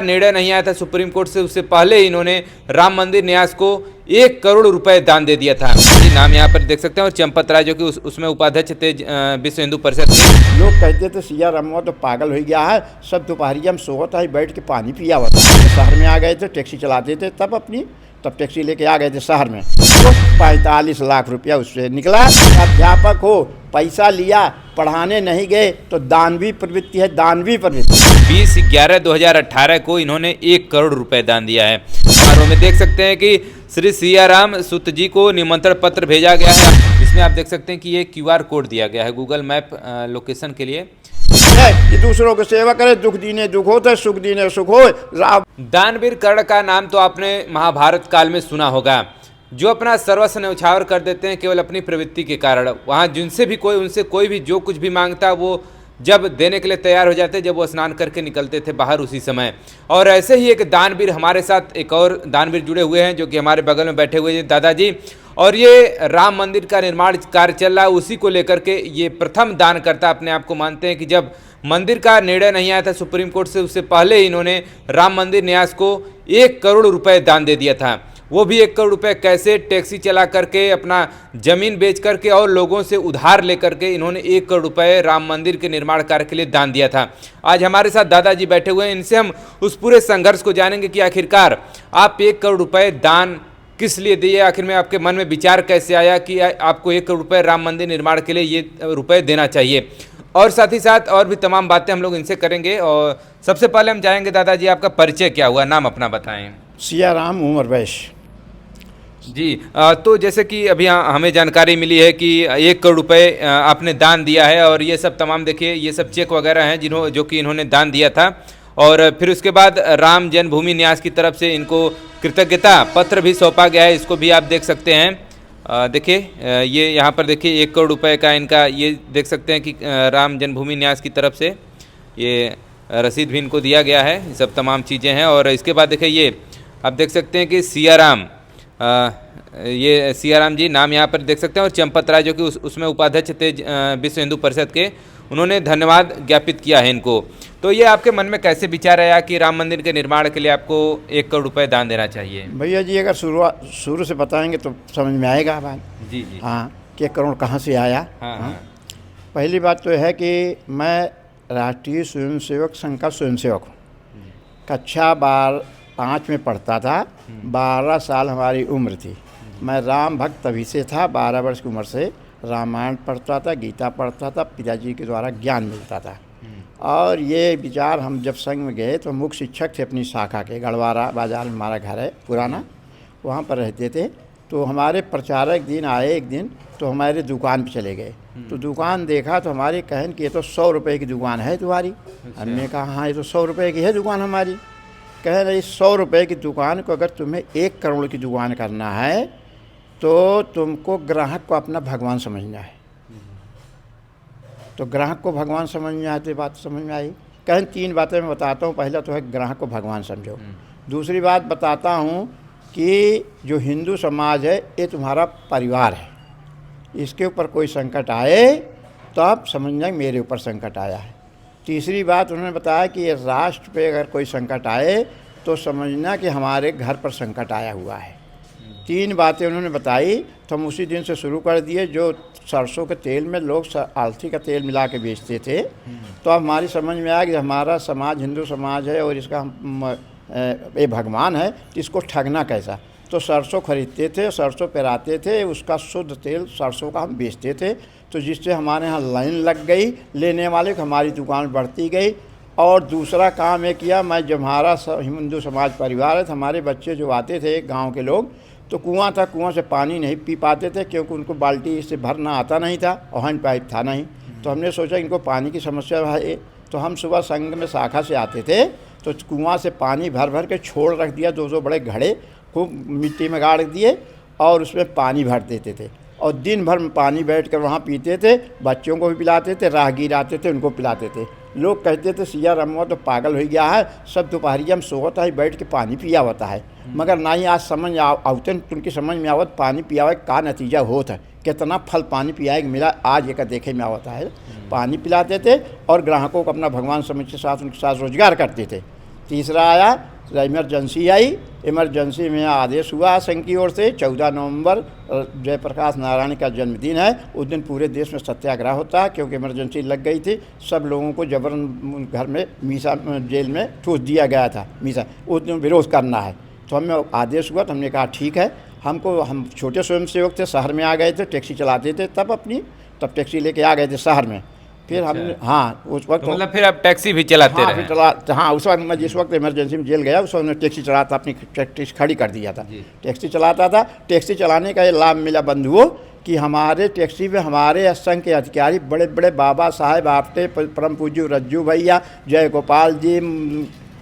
निर्णय नहीं आया था सुप्रीम कोर्ट से, उससे पहले इन्होंने राम मंदिर न्यास को 1 करोड़ रुपए दान दे दिया था। नाम यहाँ पर देख सकते हैं, और चंपत राय जो कि उसमें उपाध्यक्ष थे विश्व हिंदू परिषद के। लोग कहते थे सिया रमुआ तो पागल हो गया है, सब दोपहरिया में सोता है बैठ के पानी पिया हुआ था। शहर में आ गए थे, टैक्सी चलाते थे तब टैक्सी लेके आ गए थे शहर में, तो 45 लाख रुपया उससे निकला। अध्यापक हो, पैसा लिया, पढ़ाने नहीं गए तो दानवी प्रवृत्ति है, दानवी प्रवृत्ति। 20/11/2018 को इन्होंने 1 करोड़ रुपए दान दिया है। समारोह में देख सकते हैं कि श्री सियाराम सुत जी को निमंत्रण पत्र भेजा गया है। इसमें आप देख सकते हैं कि ये QR कोड दिया गया है गूगल मैप लोकेशन के लिए, कि दूसरों को सेवा करे, दुख दीने दुख होता है, सुख दीने सुख हो। दानवीर कर्ण का नाम तो आपने महाभारत काल में सुना होगा, जो अपना सर्वस्व न्यौछावर कर देते हैं केवल अपनी प्रवृत्ति के कारण। वहाँ जिनसे भी कोई, उनसे कोई भी जो कुछ भी मांगता वो जब देने के लिए तैयार हो जाते, जब वो स्नान करके निकलते थे बाहर उसी समय। और ऐसे ही एक दानवीर हमारे साथ, एक और दानवीर जुड़े हुए हैं जो कि हमारे बगल में बैठे हुए हैं दादाजी, और ये राम मंदिर का निर्माण कार्य चल रहा है, उसी को लेकर के ये प्रथम दानकर्ता अपने आप को मानते हैं कि जब मंदिर का निर्णय नहीं आया था सुप्रीम कोर्ट से, उससे पहले इन्होंने राम मंदिर न्यास को 1 करोड़ रुपए दान दे दिया था। वो भी 1 करोड़ रुपए कैसे, टैक्सी चला करके, अपना जमीन बेच करके और लोगों से उधार लेकर के इन्होंने 1 करोड़ रुपए राम मंदिर के निर्माण कार्य के लिए दान दिया था। आज हमारे साथ दादाजी बैठे हुए हैं, इनसे हम उस पूरे संघर्ष को जानेंगे कि आखिरकार आप 1 करोड़ रुपए दान किस लिए दिए, आखिर में आपके मन में विचार कैसे आया कि आपको 1 करोड़ रुपए राम मंदिर निर्माण के लिए ये रुपए देना चाहिए, और साथ ही साथ और भी तमाम बातें हम लोग इनसे करेंगे। और सबसे पहले हम चाहेंगे दादाजी आपका परिचय क्या हुआ, नाम अपना बताएं। सियाराम उमर वैश्य जी। तो जैसे कि अभी हमें जानकारी मिली है कि 1 करोड़ रुपए आपने दान दिया है, और ये सब तमाम देखिए ये सब चेक वगैरह हैं जो कि इन्होंने दान दिया था, और फिर उसके बाद राम जन्मभूमि न्यास की तरफ से इनको कृतज्ञता पत्र भी सौंपा गया है। इसको भी आप देख सकते हैं, देखिए ये यहाँ पर देखिए 1 करोड़ रुपए का इनका ये देख सकते हैं कि राम जन्मभूमि न्यास की तरफ से ये रसीद भी इनको दिया गया है। ये सब तमाम चीज़ें हैं, और इसके बाद देखिए ये आप देख सकते हैं कि सियाराम, ये सियाराम जी नाम यहाँ पर देख सकते हैं, और चंपत राय जो कि उसमें उपाध्यक्ष थे विश्व हिंदू परिषद के, उन्होंने धन्यवाद ज्ञापित किया है इनको। तो ये आपके मन में कैसे विचार आया कि राम मंदिर के निर्माण के लिए आपको 1 करोड़ रुपए दान देना चाहिए? भैया जी, अगर शुरू से बताएंगे तो समझ में आएगा बात। जी जी। हाँ, कि 1 करोड़ कहाँ से आया। हाँ। पहली बात तो है कि मैं राष्ट्रीय स्वयंसेवक संघ का स्वयंसेवक हूँ। कक्षा 5 में पढ़ता था, 12 साल हमारी उम्र थी। मैं राम भक्त तभी से था, 12 वर्ष की उम्र से रामायण पढ़ता था, गीता पढ़ता था, पिताजी के द्वारा ज्ञान मिलता था। और ये विचार, हम जब संघ में गए तो मुख्य शिक्षक थे अपनी शाखा के, गढ़वारा बाजार में हमारा घर है पुराना, वहाँ पर रहते थे। तो हमारे प्रचारक दिन आए एक दिन, तो हमारे दुकान पे चले गए। तो दुकान देखा तो हमारे कहन कि ये तो 100 रुपये की दुकान है तुम्हारी। हमने कहा हाँ, ये तो 100 रुपये की है दुकान हमारी। कह रहे 100 रुपये की दुकान को अगर तुम्हें 1 करोड़ की दुकान करना है तो तुमको ग्राहक को अपना भगवान समझना है। तो ग्राहक को भगवान समझ में आती, बात समझ में आई। कहें 3 बातें मैं बताता हूँ। पहला तो है ग्राहक को भगवान समझो। दूसरी बात बताता हूँ कि जो हिंदू समाज है ये तुम्हारा परिवार है, इसके ऊपर कोई संकट आए तो आप समझना मेरे ऊपर संकट आया है। तीसरी बात उन्होंने बताया कि ये राष्ट्र पे अगर कोई संकट आए तो समझना कि हमारे घर पर संकट आया हुआ है। 3 बातें उन्होंने बताई, तो हम उसी दिन से शुरू कर दिए। जो सरसों के तेल में लोग आलथी का तेल मिला के बेचते थे, तो अब हमारी समझ में आया कि हमारा समाज हिंदू समाज है और इसका ये भगवान है, तो इसको ठगना कैसा। तो सरसों खरीदते थे, सरसों पेराते थे, उसका शुद्ध तेल सरसों का हम बेचते थे। तो जिससे हमारे यहाँ लाइन लग गई लेने वाले को, हमारी दुकान बढ़ती गई। और दूसरा काम ये किया, मैं जब हमारा हिंदू समाज परिवार है, तो हमारे बच्चे जो आते थे गांव के लोग, तो कुआं था, कुआं से पानी नहीं पी पाते थे क्योंकि उनको बाल्टी से भरना आता नहीं था और हैंड पाइप था नहीं। तो हमने सोचा इनको पानी की समस्या है, तो हम सुबह संघ में शाखा से आते थे तो कुआं से पानी भर भर के छोड़ रख दिया, 2-2 बड़े घड़े खूब मिट्टी में गाड़ दिए और उसमें पानी भर देते थे। और दिन भर में पानी बैठ कर वहाँ पीते थे, बच्चों को भी पिलाते थे, राहगीर आते थे उनको पिलाते थे। लोग कहते थे सिया रमुआ तो पागल हो गया है, सब दोपहरिया में सोता है बैठ के पानी पिया होता है। मगर ना ही आज समझ आवते उनकी समझ में आवत पानी पियावे का नतीजा होता है, कितना फल पानी पियाए मिला आज एक देखे में आवता है। पानी पिलाते थे और ग्राहकों को अपना भगवान समझ के साथ उनके साथ रोजगार करते थे। तीसरा आया इमरजेंसी आई। इमरजेंसी में आदेश हुआ संघ की ओर से 14 नवंबर जयप्रकाश नारायण का जन्मदिन है, उस दिन पूरे देश में सत्याग्रह होता है, क्योंकि इमरजेंसी लग गई थी। सब लोगों को जबरन घर में मीसा जेल में ठूस दिया गया था। मीसा उस दिन विरोध करना है, तो हमें आदेश हुआ, तो हमने कहा ठीक है। हम छोटे स्वयंसेवक थे, शहर में आ गए थे, टैक्सी चलाते थे तब टैक्सी लेके आ गए थे शहर में। फिर हमने उस वक्त तो मतलब फिर आप टैक्सी भी चलाते रहे? उस वक्त मैं जिस वक्त इमरजेंसी में जेल गया उस वक्त मैं टैक्सी चलाता, अपनी टैक्सी खड़ी कर दिया था, टैक्सी चलाता था। टैक्सी चलाने का ये लाभ मिला बंधुओं कि हमारे टैक्सी में हमारे संघ के अधिकारी बड़े बड़े बाबा साहेब आपटे, परम पूज्य रज्जू भैया, जय गोपाल जी,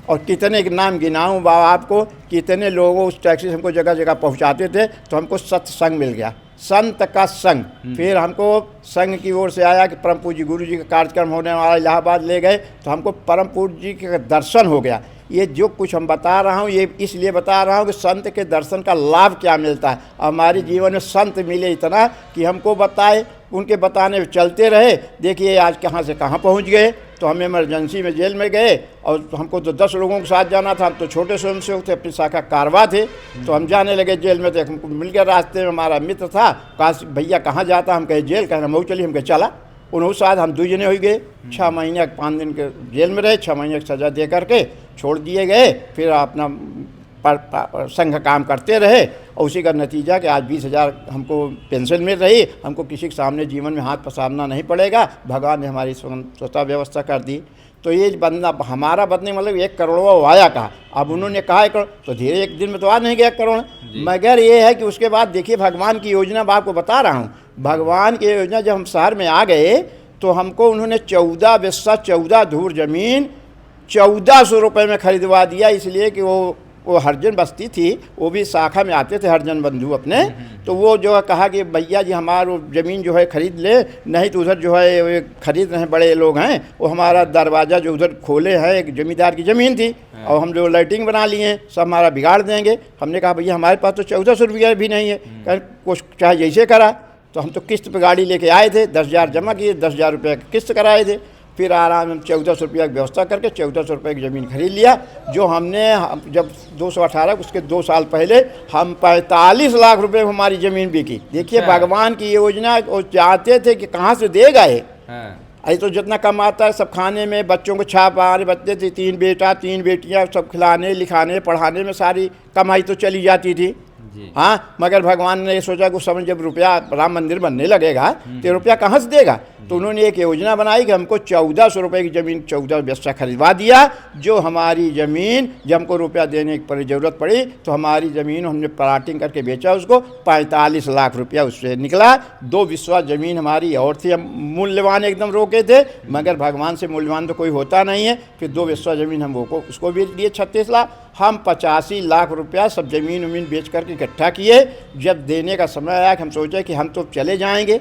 और कितने के नाम गिनाऊँ बाबा आपको, कितने लोगों उस टैक्सी से हमको जगह जगह पहुँचाते थे। तो हमको सत्संग मिल गया, संत का संग। फिर हमको संघ की ओर से आया कि परम पूज्य गुरु जी का कार्यक्रम होने वाला, इलाहाबाद ले गए, तो हमको परम पूज्य जी का दर्शन हो गया। ये जो कुछ हम बता रहा हूँ ये इसलिए बता रहा हूँ कि संत के दर्शन का लाभ क्या मिलता है। हमारे जीवन में संत मिले इतना कि हमको बताए, उनके बताने में चलते रहे। देखिए आज कहाँ से कहाँ पहुँच गए। तो हम इमरजेंसी में जेल में गए और हमको तो 10 लोगों के साथ जाना था। हम तो छोटे स्वयंसेवक थे, अपनी शाखा कारवा थे, तो हम जाने लगे जेल में। तो हमको मिल गया रास्ते में, हमारा मित्र था, कहा भैया कहाँ जाता, हम कहे जेल, कहना मऊ चलिए, हम कहे चला। उन्होंने साथ हम 2 जने हो गए। 6 महीने 5 दिन के जेल में रहे, 6 महीने की सज़ा दे करके छोड़ दिए गए। फिर अपना संघ काम करते रहे, और उसी का नतीजा कि आज 20,000 हमको पेंशन मिल रही। हमको किसी के सामने जीवन में हाथ पसारना नहीं पड़ेगा, भगवान ने हमारी स्वतः व्यवस्था कर दी। तो ये बंदा हमारा बदने मतलब 1 करोड़वा वाया कहा। अब उन्होंने कहा 1 करोड़, तो धीरे एक दिन में तो आ नहीं गया 1 करोड़, मगर ये है कि उसके बाद देखिए भगवान की योजना मैं आपको बता रहा हूँ। भगवान की योजना जब हम शहर में आ गए तो हमको उन्होंने 14 बिस्सा 14 धूर ज़मीन 1400 रुपये में खरीदवा दिया। इसलिए कि वो हरजन बस्ती थी, वो भी शाखा में आते थे हरजन बंधु अपने। तो वो जो है कहा कि भैया जी हमारा ज़मीन जो है ख़रीद ले, नहीं तो उधर जो है ख़रीद रहे बड़े लोग हैं, वो हमारा दरवाज़ा जो उधर खोले हैं, एक ज़मींदार की ज़मीन थी, और हम जो लाइटिंग बना लिए सब हमारा बिगाड़ देंगे। हमने कहा भैया हमारे पास तो 1400 रुपया भी नहीं है, कहीं कुछ चाहे जैसे करा। तो हम तो किस्त पे गाड़ी लेके आए थे, 10,000 जमा किए, 10,000 रुपये किस्त कराए थे। फिर आराम हम 1400 रुपया की व्यवस्था करके 1400 रुपये की ज़मीन खरीद लिया। जो हमने जब 218 उसके 2 साल पहले हम 45 लाख रुपए में हमारी ज़मीन बिकी। देखिए भगवान की योजना, वो चाहते थे कि कहाँ से देगा ये, ऐसे तो जितना कमाता है सब खाने में, बच्चों को छापाने बच्चे थे, 3 बेटा 3 बेटियाँ, सब खिलाने लिखाने पढ़ाने में सारी कमाई तो चली जाती थी। हाँ, मगर भगवान ने सोचा कि समय जब रुपया राम मंदिर बनने लगेगा तो रुपया कहाँ से देगा। तो उन्होंने एक योजना बनाई कि हमको 1400 रुपये की ज़मीन 14 बिस्सा खरीदवा दिया। जो हमारी ज़मीन जब हमको रुपया देने की ज़रूरत पड़ी तो हमारी ज़मीन हमने प्लाटिंग करके बेचा, उसको 45 लाख रुपया उससे निकला। 2 बिस्सा ज़मीन हमारी और थी, हम मूल्यवान एकदम रोके थे, मगर भगवान से मूल्यवान तो कोई होता नहीं है। फिर 2 बिस्सा ज़मीन हम वो उसको बेच दिए 36 लाख। हम 85 लाख रुपया सब ज़मीन उमीन बेच करके इकट्ठा किए। जब देने का समय आया कि हम सोचे कि हम तो चले जाएंगे,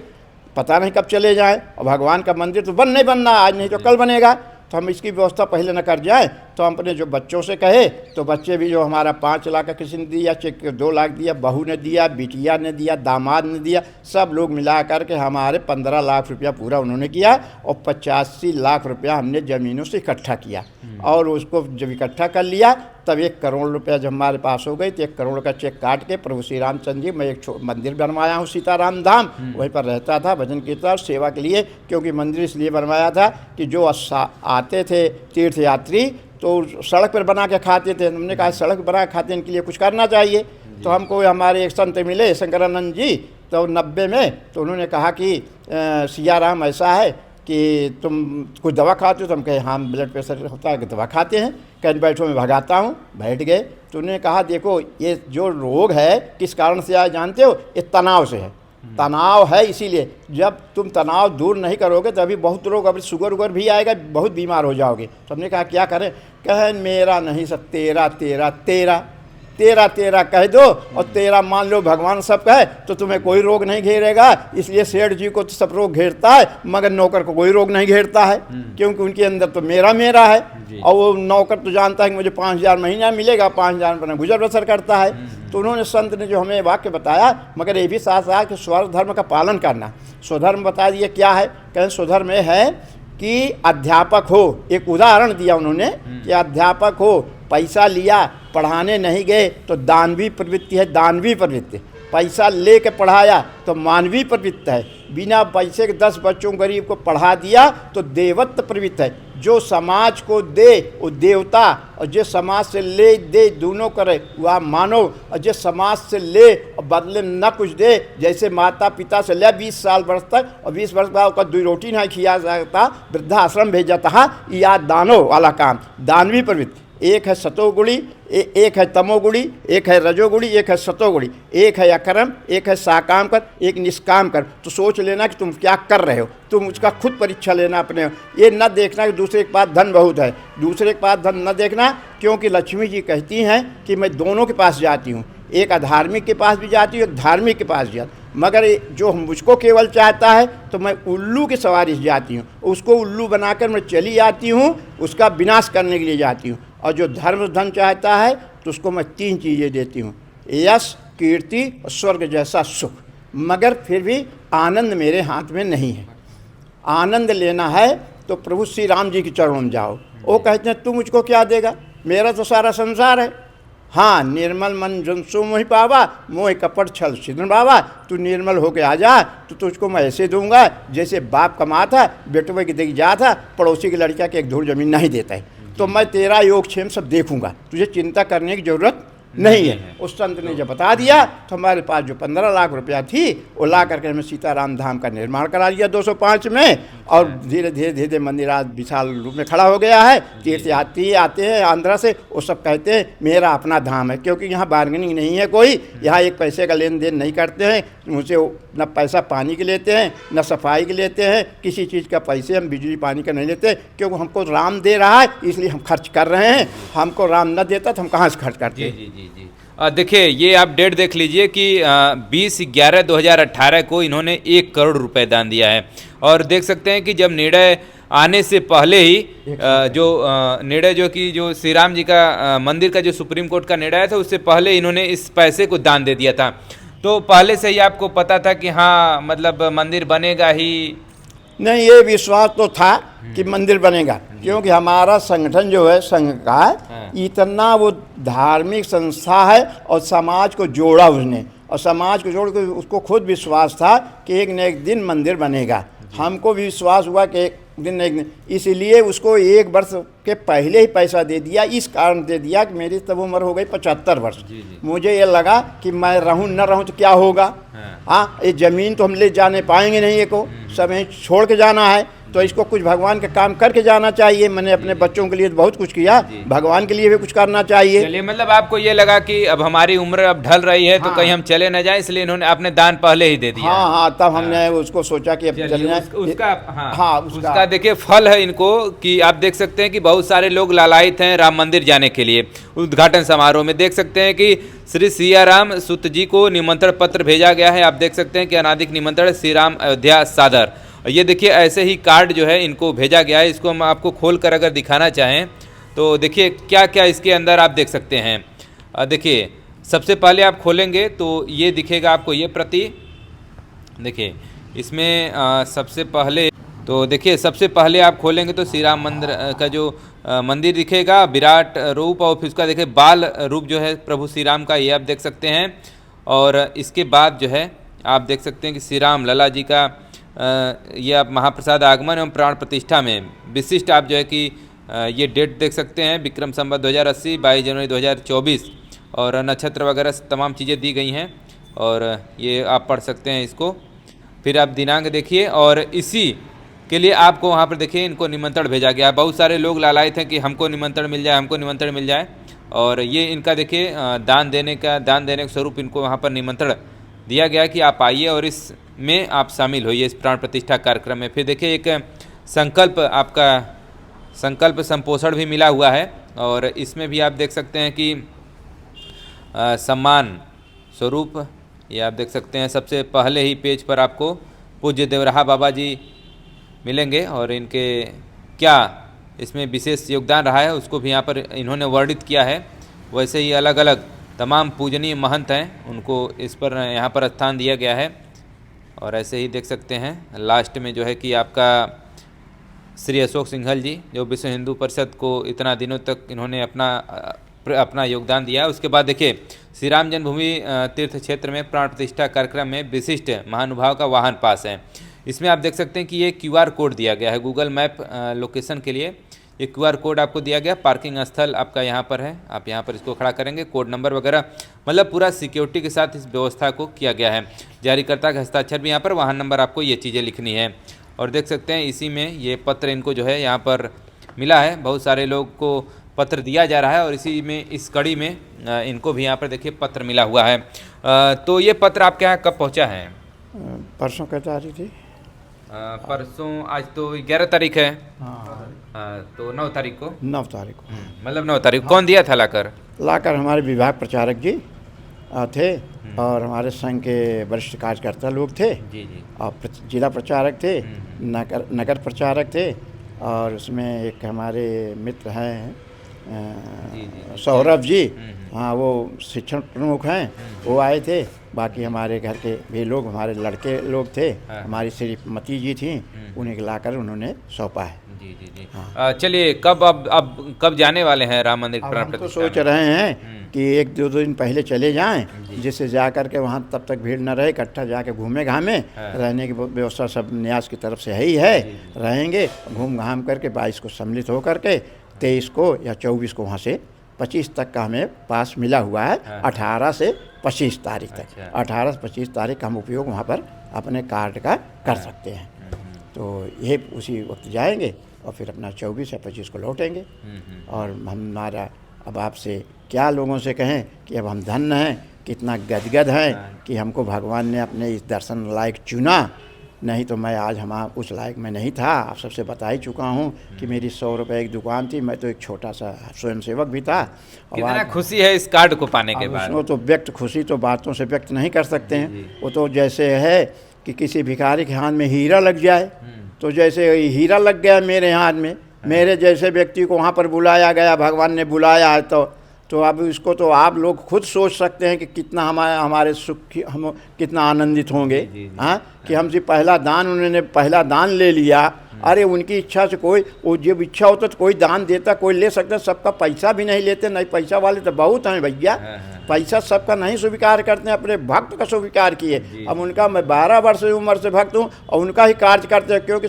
पता नहीं कब चले जाएं, और भगवान का मंदिर तो नहीं बनना, आज नहीं तो कल बनेगा, तो हम इसकी व्यवस्था पहले न कर जाएं। तो हम अपने जो बच्चों से कहे, तो बच्चे भी जो हमारा 5 लाख का किसी ने दिया, चेक 2 लाख दिया, बहू ने दिया, बिटिया ने दिया, दामाद ने दिया, सब लोग मिला करके हमारे 15 लाख रुपया पूरा उन्होंने किया। और 85 लाख रुपया हमने ज़मीनों से इकट्ठा किया। और उसको जब इकट्ठा कर लिया तब 1 करोड़ रुपया जब हमारे पास हो गई तो 1 करोड़ का चेक काट के प्रभु श्री रामचंद्र जी, मैं एक मंदिर बनवाया हूँ सीताराम धाम, वहीं पर रहता था भजन कीर्तन और सेवा के लिए। क्योंकि मंदिर इसलिए बनवाया था कि जो आते थे तीर्थ यात्री तो सड़क पर बना के खाते थे। हमने कहा सड़क बना के खाते इनके लिए कुछ करना चाहिए। तो हमको हमारे एक संत मिले शंकरानंद जी, तो 90 में, तो उन्होंने कहा कि सियाराम ऐसा है कि तुम कुछ दवा खाते हो। तो हम कहे हाँ ब्लड प्रेशर होता है कि दवा खाते हैं। कहीं बैठो मैं भगाता हूँ, बैठ गए। तो उन्होंने कहा देखो ये जो रोग है किस कारण से आया जानते हो, ये तनाव से है। तनाव है, इसीलिए जब तुम तनाव दूर नहीं करोगे तो अभी बहुत लोग, अभी शुगर उगर भी आएगा, बहुत बीमार हो जाओगे। तो हमने कहा क्या करें, कहे मेरा नहीं सब तेरा तेरा तेरा तेरा तेरा कह दो, और तेरा मान लो भगवान सब कहे तो तुम्हें कोई रोग नहीं घेरेगा। इसलिए सेठ जी को तो सब रोग घेरता है, मगर नौकर को कोई रोग नहीं घेरता है, क्योंकि उनके अंदर तो मेरा मेरा है। और वो नौकर तो जानता है कि मुझे 5,000 महीना मिलेगा, 5,000 पर गुजर बसर करता है। तो उन्होंने संत ने जो हमें वाक्य बताया, मगर ये भी साथ साथ कि स्वधर्म का पालन करना। स्वधर्म बता दिए क्या है, कहें स्वधर्म में है कि अध्यापक हो। एक उदाहरण दिया उन्होंने कि अध्यापक हो पैसा लिया, पढ़ाने नहीं गए तो दानवीय प्रवृत्ति है, दानवीय प्रवृत्ति। पैसा ले के पढ़ाया तो मानवीय प्रवृत्ति है। बिना पैसे के 10 बच्चों गरीब को पढ़ा दिया तो देवत्व प्रवृत्ति है। जो समाज को दे वो देवता, और जो समाज से ले दे दोनों करे वह मानव, और जो समाज से ले और बदले न कुछ दे, जैसे माता पिता से ले 20 साल वर्ष तक और 20 वर्ष बाद उसका 2 रोटी नहीं खिया जाता, वृद्धाश्रम भेजा था, या दानव वाला काम, दानवीय प्रवृत्ति। एक है सतोगुणी, एक है तमोगुणी, एक है रजोगुणी, एक है सतोगुणी, एक है अकर्म, एक है साकाम कर, एक निष्काम कर। तो सोच लेना कि तुम क्या कर रहे हो, तुम उसका खुद परीक्षा लेना अपने। ये न देखना कि दूसरे के पास धन बहुत है, दूसरे के पास धन न देखना, क्योंकि लक्ष्मी जी कहती हैं कि मैं दोनों के पास जाती हूँ, एक अधार्मिक के पास भी जाती हूँ, एक धार्मिक के पास जाती हूँ। मगर जो मुझको केवल चाहता है तो मैं उल्लू की सवारी से जाती हूँ, उसको उल्लू बनाकर मैं चली आती हूँ, उसका विनाश करने के लिए जाती हूँ। और जो धर्म धन चाहता है तो उसको मैं 3 चीज़ें देती हूँ, यश, कीर्ति और स्वर्ग जैसा सुख। मगर फिर भी आनंद मेरे हाथ में नहीं है। आनंद लेना है तो प्रभु श्री राम जी के चरणों में जाओ। वो कहते हैं तू मुझको क्या देगा, मेरा तो सारा संसार है। हाँ, निर्मल मन जनसो मोहि पावा, मोह कपट छल छिद्र बाबा। तू निर्मल होके आ जा तो तुझको मैं ऐसे दूंगा जैसे बाप कमा था, बेटवे की देखी जा था, पड़ोसी की लड़का के 1 धूल जमीन नहीं देता है। तो मैं तेरा योगक्षेम सब देखूंगा, तुझे चिंता करने की जरूरत नहीं है। उस संत ने जब बता दिया तो हमारे पास जो 15 लाख रुपया थी वो ला करके हमें सीताराम धाम का निर्माण करा दिया 205 में। और धीरे धीरे मंदिर आज विशाल रूप में खड़ा हो गया है। तीर्थयात्री आते हैं आंध्रा से, वो सब कहते हैं मेरा अपना धाम है, क्योंकि यहाँ बार्गेनिंग नहीं है कोई, यहाँ एक पैसे का लेन देन नहीं करते हैं, मुझसे न पैसा पानी के लेते हैं न सफाई के लेते हैं, किसी चीज़ का पैसे हम बिजली पानी का नहीं लेते, क्योंकि हमको राम दे रहा है इसलिए हम खर्च कर रहे हैं। हमको राम न देता तो हम कहाँ से खर्च करते। जी। देखिए ये आप डेट देख लीजिए कि 20/11/2018 को इन्होंने 1 करोड़ रुपए दान दिया है। और देख सकते हैं कि जब निर्णय आने से पहले ही निर्णय जो श्री राम जी का मंदिर का जो सुप्रीम कोर्ट का निर्णय आया था उससे पहले इन्होंने इस पैसे को दान दे दिया था। तो पहले से ही आपको पता था कि हाँ मतलब मंदिर बनेगा ही? नहीं, ये विश्वास तो था कि मंदिर बनेगा, क्योंकि हमारा संगठन जो है संघ का इतना वो धार्मिक संस्था है और समाज को जोड़ा उसने, और समाज को जोड़ कर उसको खुद विश्वास था कि एक न एक दिन मंदिर बनेगा। हमको भी विश्वास हुआ कि एक दिन, इसलिए उसको 1 वर्ष के पहले ही पैसा दे दिया। इस कारण दे दिया कि मेरी तब उम्र हो गई 75 वर्ष। मुझे ये लगा कि मैं रहूं न रहूं तो क्या होगा। हाँ, ये ज़मीन तो हम ले जाने पाएंगे नहीं, ये को सब छोड़ के जाना है, तो इसको कुछ भगवान का काम करके जाना चाहिए। मैंने अपने बच्चों के लिए तो बहुत कुछ किया, भगवान के लिए भी कुछ करना चाहिए। चलिए, मतलब आपको ये लगा कि अब हमारी उम्र अब ढल रही है तो कहीं हम चले न जाएं, इसलिए इन्होंने अपने दान पहले ही दे दिया। हाँ, तब हमने उसको सोचा कि अब चलना उसका देखिए फल है इनको कि आप देख सकते हैं कि बहुत सारे लोग लालायित हैं राम मंदिर जाने के लिए। उद्घाटन समारोह में देख सकते हैं कि श्री सियाराम सुत जी को निमंत्रण पत्र भेजा गया है। आप देख सकते हैं कि अनादिक निमंत्रण श्री राम अयोध्या सादर। ये देखिए ऐसे ही कार्ड जो है इनको भेजा गया है। इसको हम आपको खोल कर अगर दिखाना चाहें तो देखिए क्या क्या इसके अंदर आप देख सकते हैं। देखिए सबसे पहले आप खोलेंगे तो ये दिखेगा आपको ये प्रति। देखिए इसमें सबसे पहले तो देखिए सबसे पहले आप खोलेंगे तो श्री राम मंदिर का जो मंदिर दिखेगा, विराट रूप, और फिर उसका देखिए बाल रूप जो है प्रभु श्री राम का, ये आप देख सकते हैं। और इसके बाद जो है आप देख सकते हैं कि श्री राम लला जी का ये आप महाप्रसाद आगमन एवं प्राण प्रतिष्ठा में विशिष्ट आप जो है कि ये डेट देख सकते हैं, विक्रम संवत 2080, 22 जनवरी 2024, और नक्षत्र वगैरह तमाम चीज़ें दी गई हैं और ये आप पढ़ सकते हैं इसको। फिर आप दिनांक देखिए और इसी के लिए आपको वहाँ पर देखिए इनको निमंत्रण भेजा गया। बहुत सारे लोग लालायित हैं कि हमको निमंत्रण मिल जाए, हमको निमंत्रण मिल जाए, और ये इनका देखिए दान देने के स्वरूप इनको वहाँ पर निमंत्रण दिया गया कि आप आइए और इसमें आप शामिल होइए इस प्राण प्रतिष्ठा कार्यक्रम में। फिर देखिए एक संकल्प, आपका संकल्प संपोषण भी मिला हुआ है, और इसमें भी आप देख सकते हैं कि सम्मान स्वरूप ये आप देख सकते हैं। सबसे पहले ही पेज पर आपको पूज्य देवराहा बाबा जी मिलेंगे और इनके क्या इसमें विशेष योगदान रहा है उसको भी यहाँ पर इन्होंने वर्णित किया है। वैसे ही अलग अलग तमाम पूजनीय महंत हैं, उनको इस पर यहाँ पर स्थान दिया गया है। और ऐसे ही देख सकते हैं लास्ट में जो है कि आपका श्री अशोक सिंघल जी, जो विश्व हिंदू परिषद को इतना दिनों तक इन्होंने अपना योगदान दिया। उसके बाद देखिए श्री राम जन्मभूमि तीर्थ क्षेत्र में प्राण प्रतिष्ठा कार्यक्रम में विशिष्ट महानुभाव का वाहन पास है। इसमें आप देख सकते हैं कि ये QR कोड दिया गया है गूगल मैप लोकेशन के लिए। ये QR कोड आपको दिया गया, पार्किंग स्थल आपका यहाँ पर है, आप यहाँ पर इसको खड़ा करेंगे, कोड नंबर वगैरह, मतलब पूरा सिक्योरिटी के साथ इस व्यवस्था को किया गया है। जारीकर्ता का हस्ताक्षर भी यहाँ पर, वाहन नंबर, आपको ये चीज़ें लिखनी है। और देख सकते हैं इसी में ये पत्र इनको जो है यहाँ पर मिला है, बहुत सारे लोग को पत्र दिया जा रहा है और इसी में इस कड़ी में इनको भी यहाँ पर देखिए पत्र मिला हुआ है। तो ये पत्र आपके यहाँ कब पहुँचा है? परसों क्या तारीख थी? परसों, आज तो 11 तारीख है। हाँ, तो 9 तारीख को, 9 तारीख को, मतलब 9 तारीख कौन दिया था लाकर? हमारे विभाग प्रचारक जी थे और हमारे संघ के वरिष्ठ कार्यकर्ता लोग थे जी जी, और जिला प्रचारक थे, नगर प्रचारक थे, और उसमें एक हमारे मित्र हैं सौरभ जी, हाँ वो शिक्षण प्रमुख हैं, वो आए थे। बाकी हमारे घर के भी लोग, हमारे लड़के लोग थे, हमारी श्रीमती जी थी, उन्हें लाकर उन्होंने सौंपा है। जी जी जी। हाँ। चलिए अब कब जाने वाले हैं राम मंदिर प्राण हम तो प्रतिष्ठा सोच में? रहे हैं कि 1-2 दिन पहले चले जाएं, जिससे जा कर के वहाँ तब तक भीड़ न रहे, इकट्ठा जाके घूमे घामे, रहने की व्यवस्था सब न्यास की तरफ से ही है, रहेंगे, घूम घाम करके 22 को सम्मिलित होकर के 23 को या 24 को वहाँ से 25 तक का हमें पास मिला हुआ है। 18 से 25 तारीख तक, 18 से 25 तारीख का हम उपयोग वहाँ पर अपने कार्ड का कर सकते हैं। तो ये उसी वक्त जाएंगे और फिर अपना 24 या 25 को लौटेंगे। और हमारा अब आपसे क्या लोगों से कहें कि अब हम धन्य हैं, कितना गदगद हैं कि हमको भगवान ने अपने इस दर्शन लायक चुना, नहीं तो मैं आज उस लायक में नहीं था। आप सबसे बता ही चुका हूँ कि मेरी 100 रुपये की दुकान थी, मैं तो एक छोटा सा स्वयंसेवक भी था। कितना खुशी है इस कार्ड को पाने के बाद? उसमें तो खुशी तो बातों से व्यक्त नहीं कर सकते हैं। वो तो जैसे है कि किसी भिखारी के हाथ में हीरा लग जाए, तो जैसे हीरा लग गया मेरे हाथ में, मेरे जैसे व्यक्ति को वहाँ पर बुलाया गया, भगवान ने बुलाया है। तो अब इसको तो आप लोग खुद सोच सकते हैं कि कितना हमारे सुख, हम कितना आनंदित होंगे। हाँ, कि हमसे उन्होंने पहला दान ले लिया। अरे उनकी इच्छा से कोई, वो जब इच्छा होता तो कोई दान देता, कोई ले सकता, सबका पैसा भी नहीं लेते। नहीं, पैसा वाले तो बहुत हैं भैया, पैसा सबका नहीं स्वीकार करते हैं, अपने भक्त का स्वीकार किए। अब उनका, मैं 12 वर्ष की उम्र से भक्त हूँ और उनका ही कार्य करते हैं, क्योंकि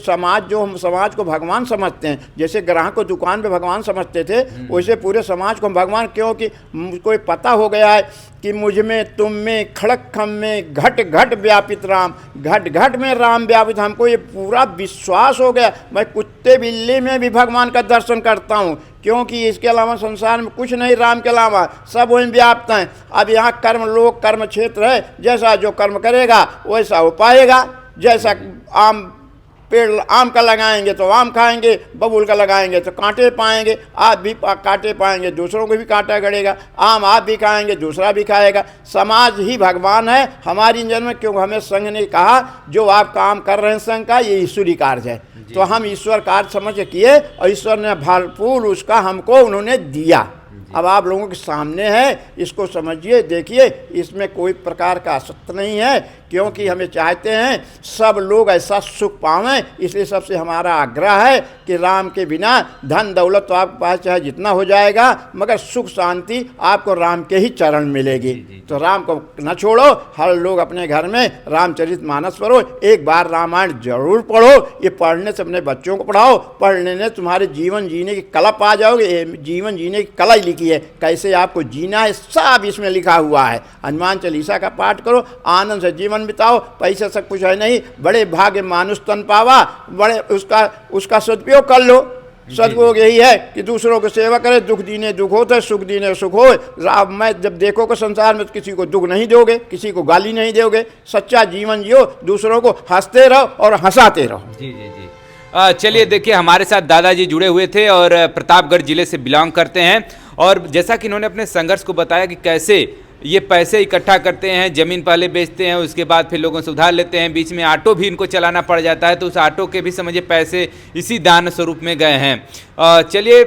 हम समाज को भगवान समझते हैं। जैसे ग्राहक को दुकान पे भगवान समझते थे, वैसे पूरे समाज को हम भगवान, क्योंकि मुझको पता हो गया है कि मुझ में, तुम में, खड़क खम में, घट घट व्यापित राम, घट घट में राम व्यापित। हमको ये पूरा विश्वास हो गया, मैं कुत्ते बिल्ली में भी भगवान का दर्शन करता हूँ, क्योंकि इसके अलावा संसार में कुछ नहीं राम के अलावा, सब वहीं व्याप्त हैं। अब यहाँ कर्म क्षेत्र है, जैसा जो कर्म करेगा वैसा हो पाएगा। जैसा पेड़ आम का लगाएंगे तो आम खाएंगे, बबूल का लगाएंगे तो कांटे पाएंगे, आप भी कांटे पाएंगे, दूसरों को भी कांटा गड़ेगा। आम आप भी खाएंगे, दूसरा भी खाएगा। समाज ही भगवान है हमारी जन्म, क्योंकि हमें संघ ने कहा जो आप काम कर रहे हैं संघ का, ये ईश्वरी कार्य है। तो हम ईश्वर कार्य समझ के किए और ईश्वर ने भरपूर उसका हमको उन्होंने दिया। अब आप लोगों के सामने है, इसको समझिए, देखिए, इसमें कोई प्रकार का असत्य नहीं है, क्योंकि हमें चाहते हैं सब लोग ऐसा सुख पावें। इसलिए सबसे हमारा आग्रह है कि राम के बिना धन दौलत तो आपके पास चाहे जितना हो जाएगा, मगर सुख शांति आपको राम के ही चरण मिलेगी। तो राम को न छोड़ो, हर लोग अपने घर में रामचरितमानस पढ़ो, एक बार रामायण जरूर पढ़ो। ये पढ़ने से अपने बच्चों को पढ़ाओ, पढ़ने से तुम्हारे जीवन जीने की कला पा जाओगे। जीवन जीने की कला ही लिखी है, कैसे आपको जीना है सब इसमें लिखा हुआ है। हनुमान चालीसा का पाठ करो, आनंद से जीवन बिताओ। पैसा सब कुछ है नहीं, बड़े भाग्य मानुष तन पावा, बड़े उसका सदुपयोग कर लो। सदुपयोग यही है कि दूसरों को सेवा करे, दुख दीने दुख होता है, सुख दीने सुख हो। मैं जब देखो कि संसार में किसी को दुख नहीं दोगे, किसी को गाली नहीं दोगे, सच्चा जीवन जियो, दूसरों को हंसते रहो और हंसाते रहो। जी जी जी। चलिए देखिए, हमारे साथ दादाजी जुड़े हुए थे और प्रतापगढ़ जिले से बिलोंग करते हैं, और जैसा कि इन्होंने अपने संघर्ष को बताया कि कैसे ये पैसे इकट्ठा करते हैं, ज़मीन पहले बेचते हैं, उसके बाद फिर लोगों से उधार लेते हैं, बीच में ऑटो भी इनको चलाना पड़ जाता है, तो उस ऑटो के भी समझिए पैसे इसी दान स्वरूप में गए हैं। चलिए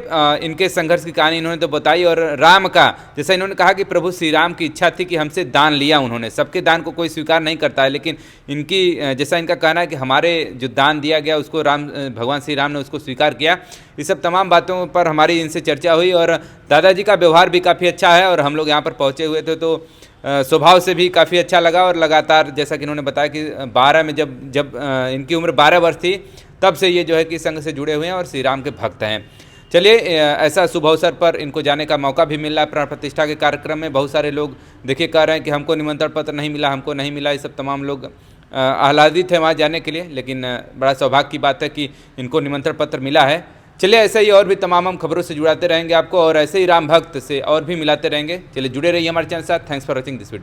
इनके संघर्ष की कहानी इन्होंने तो बताई, और राम का जैसा इन्होंने कहा कि प्रभु श्री राम की इच्छा थी कि हमसे दान लिया उन्होंने, सबके दान को कोई स्वीकार नहीं करता है, लेकिन इनकी जैसा इनका कहना है कि हमारे जो दान दिया गया उसको भगवान श्री राम ने उसको स्वीकार किया। ये सब तमाम बातों पर हमारी इनसे चर्चा हुई, और दादाजी का व्यवहार भी काफ़ी अच्छा है, और हम लोग यहाँ पर पहुँचे हुए थे तो स्वभाव से भी काफ़ी अच्छा लगा। और लगातार जैसा कि इन्होंने बताया कि 12 में जब इनकी उम्र 12 वर्ष थी तब से ये जो है कि संघ से जुड़े हुए हैं और श्री राम के भक्त हैं। चलिए ऐसा शुभ अवसर पर इनको जाने का मौका भी मिल रहा है। प्राण प्रतिष्ठा के कार्यक्रम में बहुत सारे लोग देखिए कह रहे हैं कि हमको निमंत्रण पत्र नहीं मिला, हमको नहीं मिला। ये सब तमाम लोग आह्लादित हैं वहाँ जाने के लिए, लेकिन बड़ा सौभाग्य की बात है कि इनको निमंत्रण पत्र मिला है। चलिए ऐसे ही और भी तमाम हम खबरों से जुड़ाते रहेंगे आपको, और ऐसे ही राम भक्त से और भी मिलाते रहेंगे। चलिए जुड़े रहिए हमारे चैनल के साथ। Thanks for watching this video.